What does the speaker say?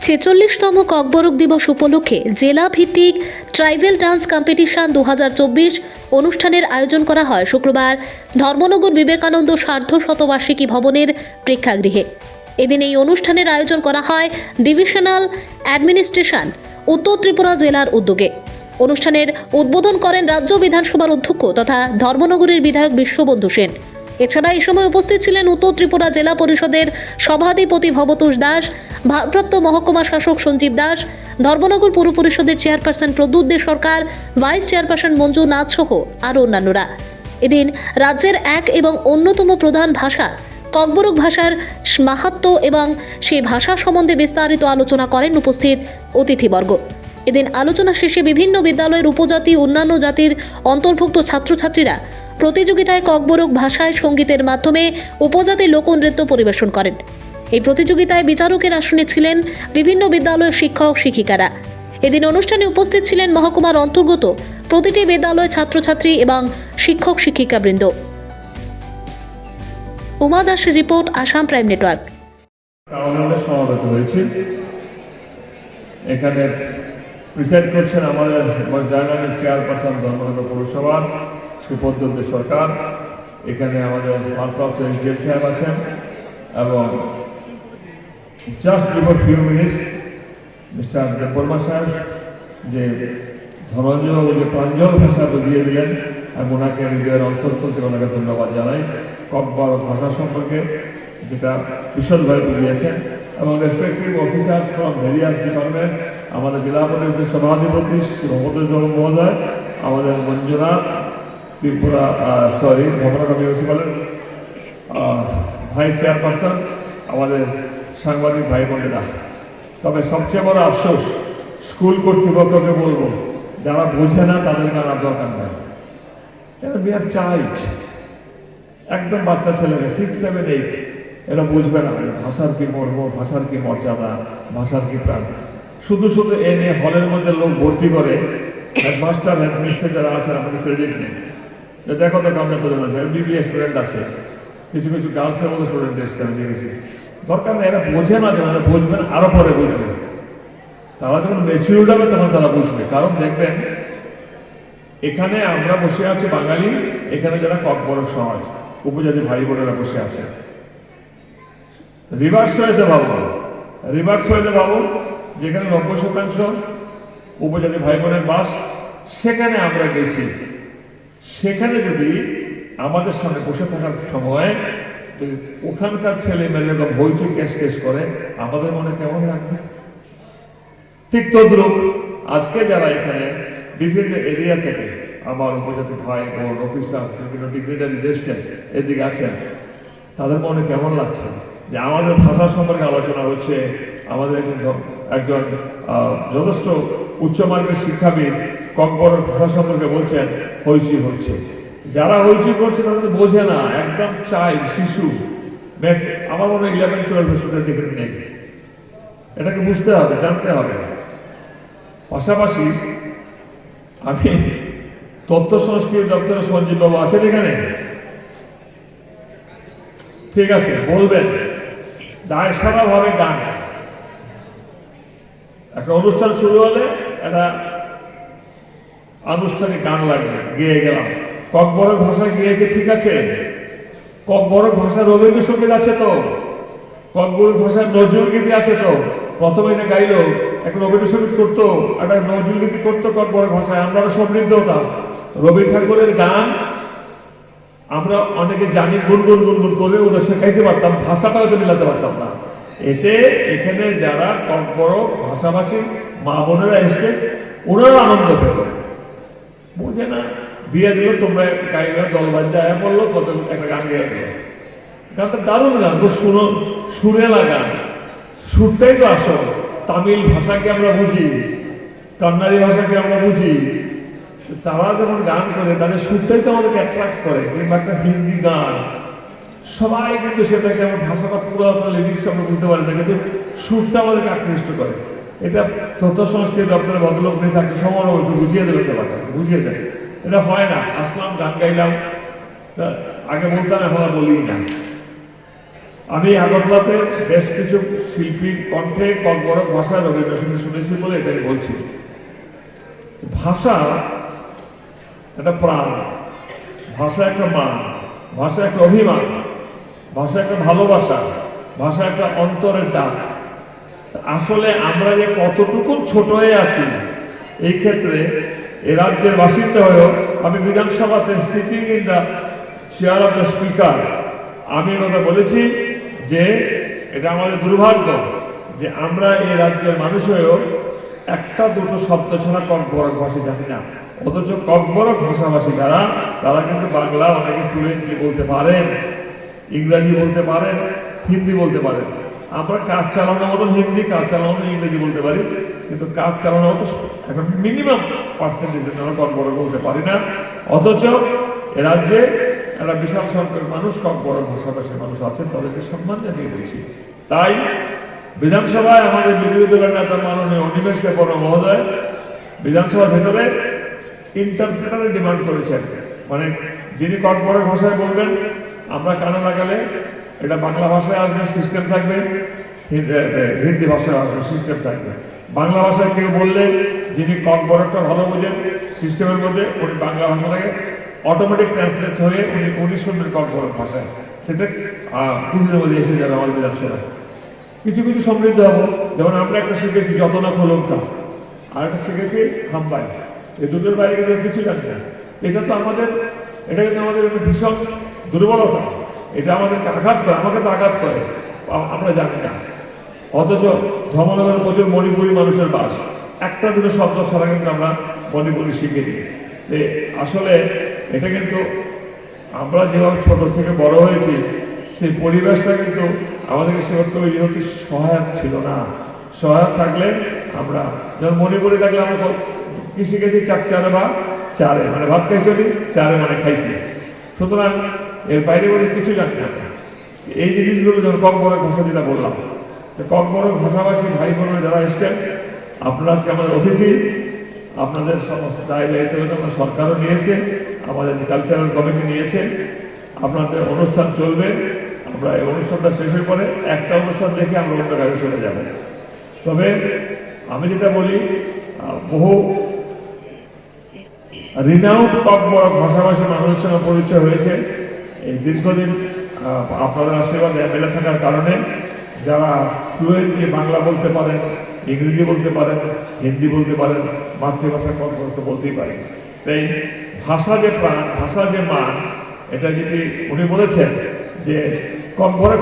ছেচল্লিশতম ককবরক দিবস উপলক্ষে জেলা ভিত্তিক ট্রাইবেল ডান্স কম্পিটিশন 2024 অনুষ্ঠানের আয়োজন করা হয় শুক্রবার ধর্মনগর বিবেকানন্দ সার্ধ শতবার্ষিকী ভবনের প্রেক্ষাগৃহে। এদিন এই অনুষ্ঠানের আয়োজন করা হয় ডিভিশনাল অ্যাডমিনিস্ট্রেশন উত্তর ত্রিপুরা জেলার উদ্যোগে। অনুষ্ঠানের উদ্বোধন করেন রাজ্য বিধানসভার অধ্যক্ষ তথা ধর্মনগরের বিধায়ক বিশ্ববন্ধু সেন। এছাড়া এই সময় উপস্থিত ছিলেন উত্তর ত্রিপুরা জেলা পরিষদের সভাধিপতি ভবতোষ দাস, ভারপ্রাপ্ত মহকুমা শাসক সঞ্জীব দাস, ধর্মনগর পৌর পরিষদের চেয়ারপারসন প্রদ্যুৎ দে সরকার, ভাইস চেয়ারপারসন মঞ্জু নাথ সহ আরও অন্যান্যরা। এদিন রাজ্যের এক এবং অন্যতম প্রধান ভাষা ককবরক ভাষার মাহাত্ম্য এবং সেই ভাষা সম্বন্ধে বিস্তারিত আলোচনা করেন উপস্থিত অতিথিবর্গ। এদিন আলোচনা শেষে বিভিন্ন বিদ্যালয়ের উপজাতি অন্যান্য জাতির অন্তর্ভুক্ত ছাত্রছাত্রীরা প্রতিযোগিতায় ককবরক ভাষায় সঙ্গীতের মাধ্যমে উপজাতি লোকনৃত্য পরিবেশন করেন। এই প্রতিযোগিতায় বিচারকের আসনে ছিলেন বিভিন্ন বিদ্যালয়ের শিক্ষক শিক্ষিকারা। এদিন অনুষ্ঠানে উপস্থিত ছিলেন মহকুমার অন্তর্গত প্রতিটি বিদ্যালয়ের ছাত্রছাত্রী এবং শিক্ষক শিক্ষিকাবৃন্দ। উমা দাসের রিপোর্ট, আসাম প্রাইম নেটওয়ার্ক। সমাবেত হয়েছে। এখানে প্রিসাইড করছেন আমাদের জার্নালের চেয়ারপারসন ধর্মনগর পৌরসভার শ্রী প্রদ্যুৎ দে সরকার। এখানে আমাদের ভারপ্রাপ্ত এসডিএম সাহেব আছেন এবং just before few minutes mister Debbarma সাহেব যে ধনঞ্জয় যে প্রাঞ্জল ভাষা বুঝিয়ে দিলেন, আমি ওনাকে হৃদয়ের অন্তঃস্থল থেকে ওনাকে ধন্যবাদ জানাই। ককবরক ভাষা সম্পর্কে যেটা বিশদভাবে বুঝিয়েছেন এবং respective officers from various department, আমাদের জেলা পরিষদের সভাধিপতি শ্রী ভবতোষ মহোদয়, আমাদের মঞ্জুনাথ ত্রিপুরা ধর্মনগর মিউনিসিপ্যালের ভাইস চেয়ারপারসন, আমাদের সাংবাদিক ভাই বোনেরা। তবে সবচেয়ে বড় আফসোস স্কুল কর্তৃপক্ষকে বলবো, যারা বোঝে না তাদেরকে আনার দরকার নাই। উই আর চাইল্ড, একদম বাচ্চা ছেলেরা 6, 7, 8 এরা বুঝবে না ভাষার কি মর্ম, ভাষার কি মর্যাদা, ভাষার কি প্রাণ। শুধু শুধু এনে হলের মধ্যে লোক ভর্তি করে হেডমাস্টার হেডমিস্টার যারা আছেন আমাদের ক্রেডিট নেই। দেখো আমরা তো বিবিএ স্টুডেন্ট আছে, কিছু কিছু গার্লসের মধ্যে স্টুডেন্ট এসছে, আমি দেখেছি। দরকার নেই, এরা বোঝে না, যারা বুঝবেন আরো পরে বুঝবে। তারা যখন ম্যাচিউরড হবে তখন তারা বুঝবে। কারণ দেখবেন এখানে আমরা বসে আছি বাঙালি, এখানে যারা ককবরক সমাজ উপজাতি ভাই বোনেরা বসে আছে। রিভার্স হয়েছে ভাবো, যেখানে 90% উপজাতি ভাই বোনের বাস, সেখানে আমরা গেছি। সেখানে যদি আমাদের সামনে বসে থাকার সময় ওখানকার ছেলে মেয়ে হইচই কেস করে, আমাদের মনে কেমন লাগবে? ঠিক তদ্রুপ আজকে যারা এখানে বিভিন্ন এরিয়া থেকে আমার উপজাতি ভাই বোন অফিসার বিভিন্ন ডিগ্রিটারি এসছেন, এদিকে আছেন, তাদের মনে কেমন লাগছে যে আমাদের ভাষা সম্পর্কে আলোচনা হচ্ছে, আমাদের একজন যথেষ্ট উচ্চমার্গের শিক্ষাবিদ ককবরক ভাষা সম্পর্কে বলছেন, হইচই হচ্ছে। যারা হইচই করছে তাদের বোঝে না, একদম চাইল্ড, শিশু। আমার মনে হয় 11-12 স্টুডেন্ট এখানে নেই। এটাকে বুঝতে হবে, জানতে হবে। পাশাপাশি আমি তথ্য সংস্কৃতি দপ্তরের সঞ্জীব বাবু আছেন এখানে? ঠিক আছে, বলবেন দায়সারাভাবে গান। একটা অনুষ্ঠান শুরু হলে একটা আনুষ্ঠানিক গান লাগবে, গেয়ে গেলাম। ককবরক ভাষা গিয়েছে, ঠিক আছে। ককবরক ভাষার রবীন্দ্রসঙ্গীত আছে তো, ককবরক ভাষার নজরুল গীতি আছে তো। প্রথমে এটা গাইলো, একটা রবীন্দ্রসঙ্গীত করতো, একটা নজরুল গীতি করতো ককবরক ভাষায়, আমরা সমৃদ্ধ হতাম। রবি ঠাকুরের গান আমরা অনেকে জানি, গুনগুন করে ওরা শেখাইতে পারতাম, ভাষাটা হয়তো মিলাতে পারতাম না। এতে এখানে যারা ককবরক ভাষাভাষী মা বোনেরা এসছে, ওনারা আনন্দ পেত। বুঝে না, দিয়ে দিল, তোমরা গাইলা দলবাজ্যা আয়া বললো, কত একটা গান গেয়ে দিল। গানটা দারুণ গান, সুরেলা গান, সুরটাই তো আসল। তামিল ভাষাকে আমরা বুঝি, কন্নাড়ি ভাষাকে আমরা বুঝি, তারা যখন গান করে তাদের সুরটাই তো আমাদেরকে অ্যাট্রাক্ট করে। কিংবা একটা হিন্দি গান, সবাই কিন্তু সেটাকে আমার ভাষাটা পুরো লিরিক্স আমরা বুঝতে পারি না, কিন্তু সুরটা আমাদেরকে আকৃষ্ট করে। এটা তথ্য সংস্কৃতি দপ্তরের ভদ্রলোক নিয়ে থাকতে সময় একটু বুঝিয়ে দেবে, বুঝিয়ে দেয়। এটা হয় না, আসলাম গান গাইলাম, আগে বলতাম, এখন আর বলি না। আমি আগরতলাতে বেশ কিছু শিল্পীর কণ্ঠে ককবরক ভাষায় রবীন্দ্রসঙ্গীত শুনেছি বলে এটাই বলছি। ভাষা একটা প্রাণ, ভাষা একটা মান, ভাষা একটা অভিমান, ভাষা একটা ভালোবাসা, ভাষা একটা অন্তরের ডাক। আসলে আমরা যে কতটুকু ছোট হয়ে আছি এই ক্ষেত্রে এ রাজ্যের বাসিন্দা হয়েও আমি বিধানসভাতে sitting in the chair of the speaker আমি কথা বলেছি যে এটা আমাদের দুর্ভাগ্য যে আমরা এই রাজ্যের মানুষ হয়েও একটা দুটো শব্দ ছাড়া ককবরক ভাষী জানি না, অথচ ককবরক ভাষাভাষী যারা তারা কিন্তু বাংলা অনেকে ফ্লুয়েন্টলি বলতে পারেন, ইংরাজি বলতে পারেন, হিন্দি বলতে পারেন। আমরা কাজ চালানোর মতন হিন্দি, কাজ চালানোর মতন ইংরেজি বলতে পারি, কিন্তু কাজ চালানোর মতো এখন মিনিমাম পার্সেন্টেজ আমরা ককবরক বলতে পারি না। অথচ এ রাজ্যে একটা বিশাল সংখ্যক মানুষ ককবরক ভাষাভাষী মানুষ আছেন, তাদেরকে সম্মান জানিয়ে বলছি। তাই বিধানসভায় আমাদের বিরোধী দলের নেতা মাননীয় অনিমেষ বড় মহোদয় বিধানসভার ভেতরে ইন্টারপ্রেটারের ডিমান্ড করেছেন, মানে যিনি ককবরক ভাষায় বলবেন আমরা কানে লাগালে এটা বাংলা ভাষায় আসবে, সিস্টেম থাকবে, হিন্দি ভাষায় আসবে, সিস্টেম থাকবে। বাংলা ভাষায় কেউ বললে যিনি ককবরকটা ভালো বোঝেন সিস্টেমের মধ্যে উনি বাংলা ভাষাটাকে অটোমেটিক ট্রান্সলেট হয়ে উনি শুনবেন ককবরক ভাষায়, সেটা দুদিনের মধ্যে এসে যাবে আমাদের বিধানসভায়। কিছু কিছু সমৃদ্ধ হবো, যেমন আমরা একটা শিখেছি যতনা খোলঙ্কা, আর একটা শিখেছি হাম্বাই। এই দুটোর বাইরে কিন্তু কিছু জানি না। এটা তো আমাদের, এটা কিন্তু আমাদের একটা ভীষণ দুর্বলতা, এটা আমাদেরকে আঘাত করে, আমাকে তো আঘাত করে, আমরা জানি না। অথচ ধর্মনগরে প্রচুর মণিপুরী মানুষের বাস, একটা দুটো শব্দ ছাড়া কিন্তু আমরা মণিপুরি শিখে নিই। আসলে এটা কিন্তু আমরা যেভাবে ছোট থেকে বড় হয়েছি সেই পরিবেশটা কিন্তু আমাদেরকে সেভাবে তৈরি হতে সহায়ক ছিল না। সহায়ক থাকলে আমরা যেমন মণিপুরে থাকলে আমরা কি শিখেছি, চারে বা চারে মানে ভাত খাইছি, চারে মানে খাইছি। সুতরাং এর বাইরে বলে কিছু জানি না। এই জিনিসগুলো যেমন ককবরক ভাষা যেটা বললাম, ককবরক ভাষাভাষী ভাই বোনেরা যারা এসছেন, আপনারা আজকে আমাদের অতিথি, আপনাদের সমস্ত দায়িত্ব আমরা সরকারও নিয়েছে, আমাদের কালচারাল কমিটি নিয়েছে, আপনাদের অনুষ্ঠান চলবে। আমরা এই অনুষ্ঠানটা শেষের পরে একটা অনুষ্ঠান দেখে আমরা অন্য কাজে চলে যাব। তবে আমি যেটা বলি, বহু রিনাউন্ড ককবরক ভাষাভাষী মানুষের সঙ্গে পরিচয় হয়েছে এই দীর্ঘদিন আপনাদের আশীর্বাদে মেলে থাকার কারণে। যারা ফ্লুয়েন্টলি বাংলা বলতে পারেন, ইংরেজি বলতে পারেন, হিন্দি বলতে পারেন, মাতৃভাষা ককবরক তো বলতেই পারেন। তাই ভাষা যে প্রাণ, ভাষা যে মান, এটা যদি উনি বলেছেন যে ককবরক